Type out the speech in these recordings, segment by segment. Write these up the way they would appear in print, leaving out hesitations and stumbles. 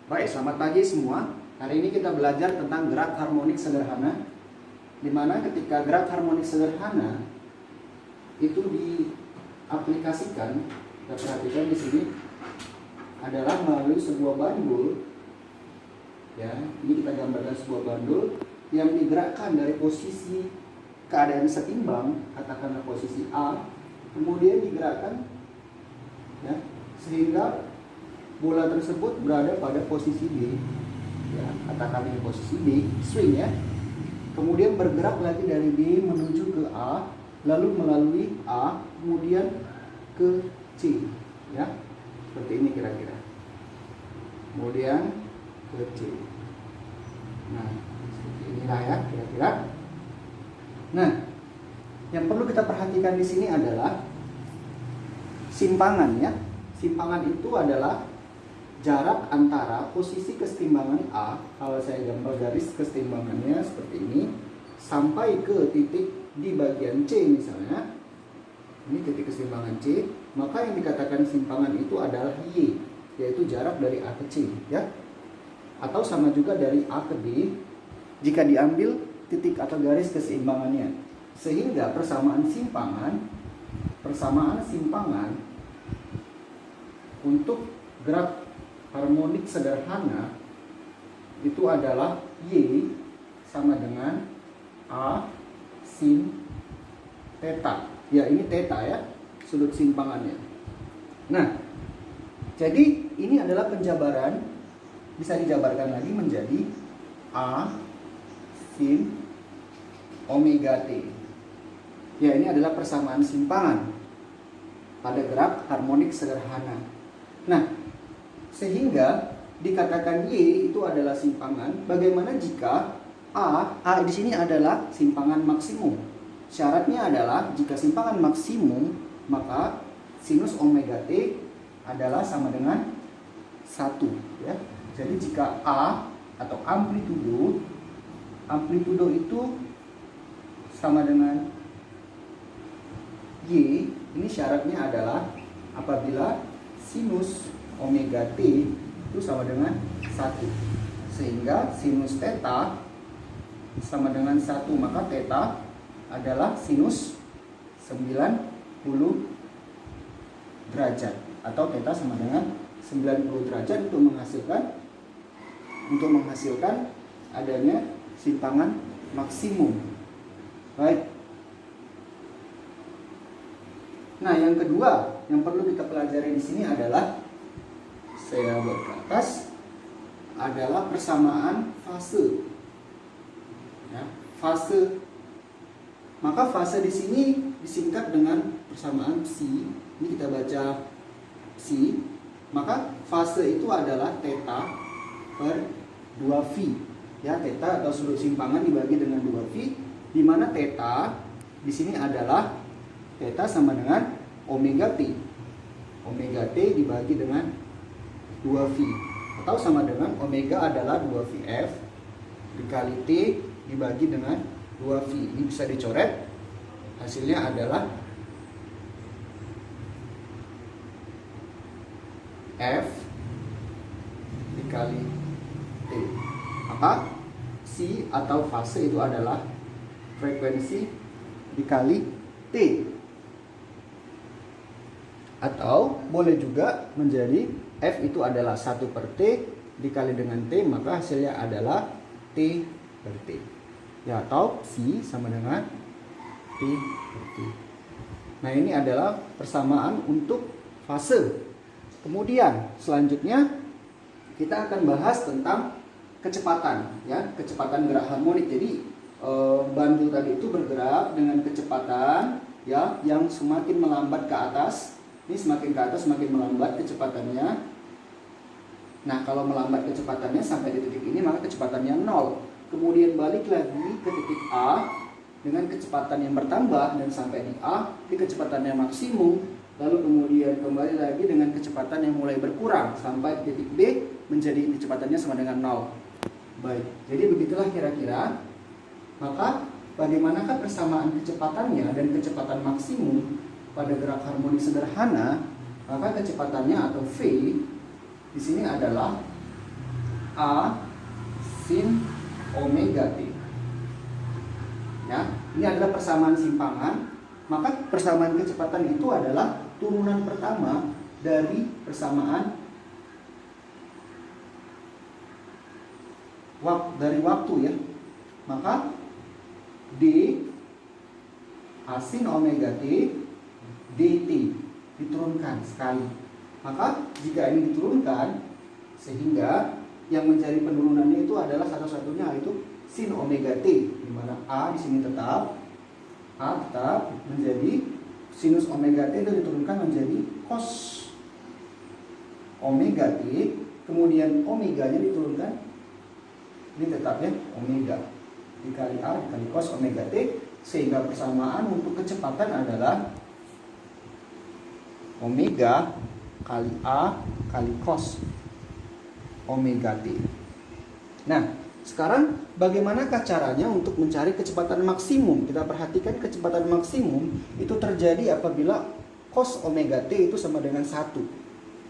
Baik, selamat pagi semua. Hari ini kita belajar tentang gerak harmonik sederhana, di mana ketika gerak harmonik sederhana itu diaplikasikan, kita perhatikan di sini adalah melalui sebuah bandul. Ya, ini kita gambarkan sebuah bandul yang digerakkan dari posisi keadaan setimbang, katakanlah posisi A, kemudian digerakkan, ya, sehingga bola tersebut berada pada posisi B, ya, katakan ini posisi B, swing ya. Kemudian bergerak lagi dari B menuju ke A, lalu melalui A, kemudian ke C, ya, seperti ini kira-kira. Kemudian ke C. Nah, seperti inilah ya kira-kira. Nah, yang perlu kita perhatikan di sini adalah simpangan ya. Simpangan itu adalah jarak antara posisi kesetimbangan A, kalau saya gambar garis kesetimbangannya seperti ini, sampai ke titik di bagian C misalnya. Ini titik kesetimbangan C, maka yang dikatakan simpangan itu adalah Y, yaitu jarak dari A ke C, ya. Atau sama juga dari A ke D jika diambil titik atau garis keseimbangannya. Sehingga persamaan simpangan untuk gerak harmonik sederhana itu adalah Y sama dengan A sin theta. Ya, ini theta ya, sudut simpangannya. Nah, jadi ini adalah penjabaran, bisa dijabarkan lagi menjadi A sin omega T. Ya, ini adalah persamaan simpangan pada gerak harmonik sederhana. Nah, sehingga dikatakan Y itu adalah simpangan. Bagaimana jika A di sini adalah simpangan maksimum? Syaratnya adalah jika simpangan maksimum, maka sinus omega T adalah sama dengan 1, ya. Jadi jika A atau amplitudo itu sama dengan Y, ini syaratnya adalah apabila sinus omega T itu sama dengan 1, sehingga sinus theta sama dengan 1, maka theta adalah sinus 90 derajat, atau theta sama dengan 90 derajat untuk menghasilkan adanya simpangan maksimum. Baik. Nah, yang kedua yang perlu kita pelajari di sini adalah, saya buat ke atas, adalah persamaan fase. Ya, fase. Maka fase di sini disingkat dengan persamaan psi. Ini kita baca psi. Maka fase itu adalah theta per 2 v. Ya, theta atau sudut simpangan dibagi dengan 2 v, di mana theta di sini adalah theta sama dengan omega T. Omega T dibagi dengan 2V, atau sama dengan omega adalah 2VF dikali T dibagi dengan 2V. Ini bisa dicoret, hasilnya adalah F dikali T. Maka psi atau fase itu adalah frekuensi dikali T. Atau boleh juga menjadi F itu adalah 1 per T dikali dengan T, maka hasilnya adalah T per T. Ya, atau psi sama dengan T per T. Nah, ini adalah persamaan untuk fase. Kemudian selanjutnya kita akan bahas tentang kecepatan, ya, kecepatan gerak harmonik. Jadi bandul tadi itu bergerak dengan kecepatan, ya, yang semakin melambat ke atas. Ini semakin ke atas semakin melambat kecepatannya. Nah, kalau melambat kecepatannya sampai di titik ini, maka kecepatannya 0. Kemudian balik lagi ke titik A dengan kecepatan yang bertambah, dan sampai di A di kecepatannya maksimum. Lalu kemudian kembali lagi dengan kecepatan yang mulai berkurang sampai di titik B menjadi kecepatannya sama dengan 0. Baik, jadi begitulah kira-kira. Maka bagaimanakah persamaan kecepatannya dan kecepatan maksimum pada gerak harmonik sederhana? Maka kecepatannya atau V di sini adalah A sin omega T. Ya, ini adalah persamaan simpangan. Maka persamaan kecepatan itu adalah turunan pertama dari persamaan dari waktu ya. Maka D A sin omega T dt diturunkan sekali. Maka jika ini diturunkan, sehingga yang menjadi penurunannya itu adalah satu-satunya, yaitu sin omega T, di mana A di sini tetap menjadi sinus omega T, itu diturunkan menjadi cos omega T, kemudian omeganya diturunkan, ini tetap ya, omega dikali A dikali cos omega T, sehingga persamaan untuk kecepatan adalah omega kali A kali cos omega T. Nah, sekarang bagaimanakah caranya untuk mencari kecepatan maksimum? Kita perhatikan kecepatan maksimum itu terjadi apabila cos omega T itu sama dengan 1.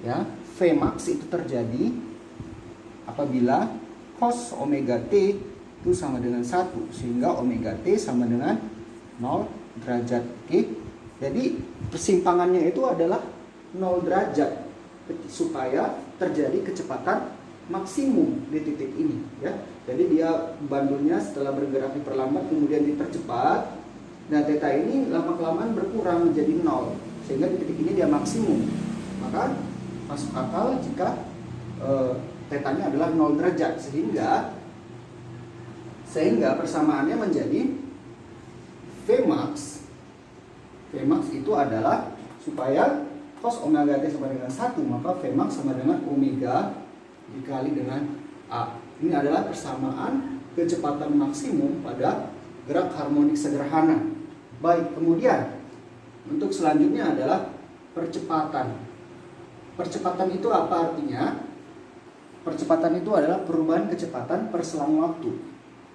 Ya, Vmax itu terjadi apabila cos omega T itu sama dengan 1, sehingga omega T sama dengan 0 derajat. Oke. Jadi persimpangannya itu adalah 0 derajat supaya terjadi kecepatan maksimum di titik ini ya. Jadi dia bandulnya setelah bergerak diperlambat kemudian dipercepat. Nah, theta ini lama-kelamaan berkurang menjadi 0 sehingga di titik ini dia maksimum. Maka masuk akal jika tetanya adalah 0 derajat, sehingga persamaannya menjadi Vmax. Vmax itu adalah supaya cos omega T sama dengan 1, maka Vmax sama dengan omega dikali dengan A. Ini adalah persamaan kecepatan maksimum pada gerak harmonik sederhana. Baik, kemudian untuk selanjutnya adalah percepatan. Percepatan itu apa artinya? Percepatan itu adalah perubahan kecepatan per selang waktu.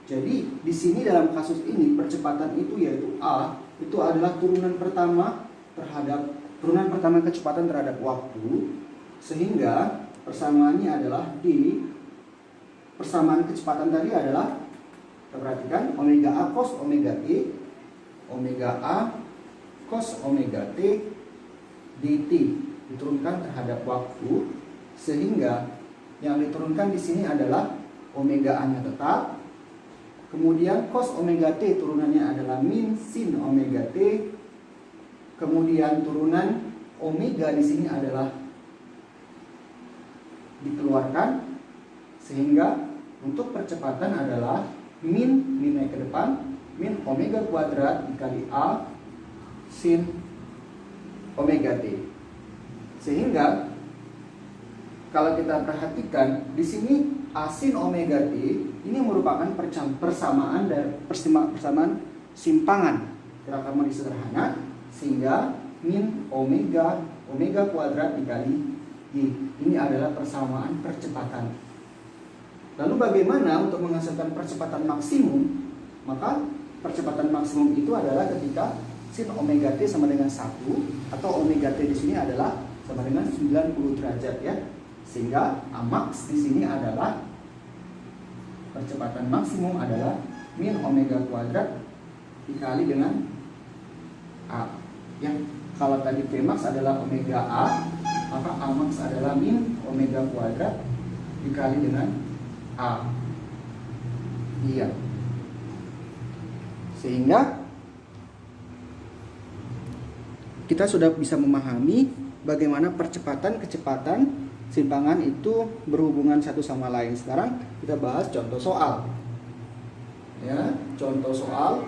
Jadi di sini dalam kasus ini percepatan itu yaitu A itu adalah turunan pertama kecepatan terhadap waktu, sehingga persamaannya adalah D. Persamaan kecepatan tadi adalah, kita perhatikan, omega A cos omega T, omega A cos omega T dt diturunkan terhadap waktu, sehingga yang diturunkan di sini adalah omega A-nya tetap, kemudian cos omega T turunannya adalah min sin omega T, kemudian turunan omega di sini adalah dikeluarkan, sehingga untuk percepatan adalah min naik ke depan, min omega kuadrat dikali A sin omega T. Sehingga kalau kita perhatikan di sini A sin omega T ini merupakan persamaan dari persamaan simpangan gerak harmonik sederhana, sehingga min omega kuadrat dikali Y. Ini adalah persamaan percepatan. Lalu bagaimana untuk menghasilkan percepatan maksimum? Maka percepatan maksimum itu adalah ketika sin omega T sama dengan 1, atau omega T di sini adalah sama dengan 90 derajat ya. Sehingga Amax di sini adalah percepatan maksimum adalah min omega kuadrat dikali dengan A. Ya, kalau tadi Vmax adalah omega A, maka Amax adalah min omega kuadrat dikali dengan A. Iya. Sehingga kita sudah bisa memahami bagaimana percepatan kecepatan simpangan itu berhubungan satu sama lain. Sekarang kita bahas contoh soal. Ya, contoh soal.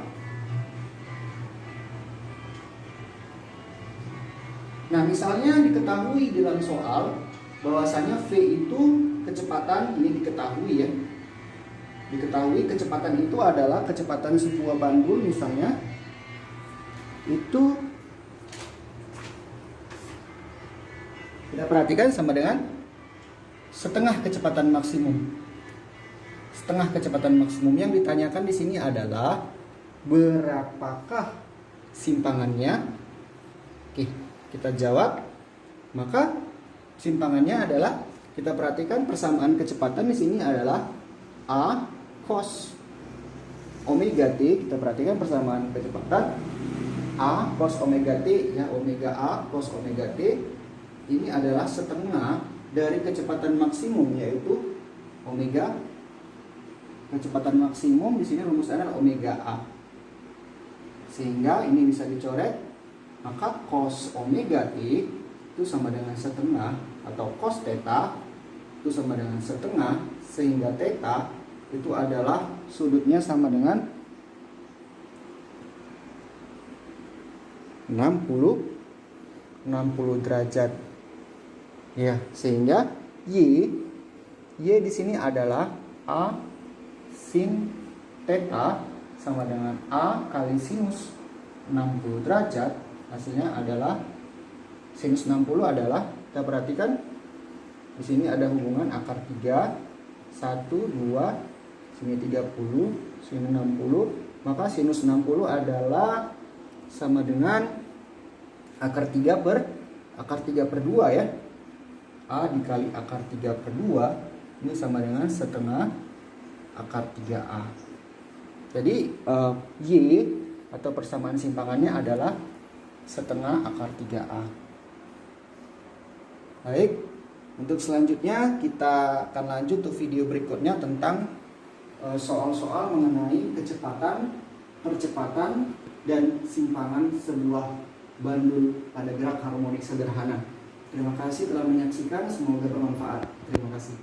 Nah, misalnya diketahui dalam soal bahwasanya V itu kecepatan, ini diketahui ya. Diketahui kecepatan itu adalah kecepatan sebuah bandul misalnya itu kita perhatikan sama dengan setengah kecepatan maksimum. Setengah kecepatan maksimum yang ditanyakan di sini adalah berapakah simpangannya? Oke, kita jawab. Maka simpangannya adalah kita perhatikan persamaan kecepatan di sini adalah A cos omega T. Kita perhatikan persamaan kecepatan A cos omega T, ya, omega A cos omega T ini adalah setengah dari kecepatan maksimum, yaitu omega. Kecepatan maksimum di sini rumusnya adalah omega A. Sehingga ini bisa dicoret, maka cos omega T itu sama dengan setengah, atau cos theta itu sama dengan setengah, sehingga theta itu adalah sudutnya sama dengan 60 derajat. Ya, sehingga y di sini adalah A sin theta sama dengan A kali sinus 60 derajat. Hasilnya adalah sinus 60 adalah, kita perhatikan di sini ada hubungan akar 3, 1, 2, sini 30, sini 60, maka sinus 60 adalah sama dengan akar 3 per 2, ya. A dikali akar 3 per 2 ini sama dengan setengah akar 3A. Jadi Y atau persamaan simpangannya adalah setengah akar 3A. Baik, untuk selanjutnya kita akan lanjut ke video berikutnya tentang soal-soal mengenai kecepatan, percepatan, dan simpangan sebuah bandul pada gerak harmonik sederhana. Terima kasih telah menyaksikan, semoga bermanfaat. Terima kasih.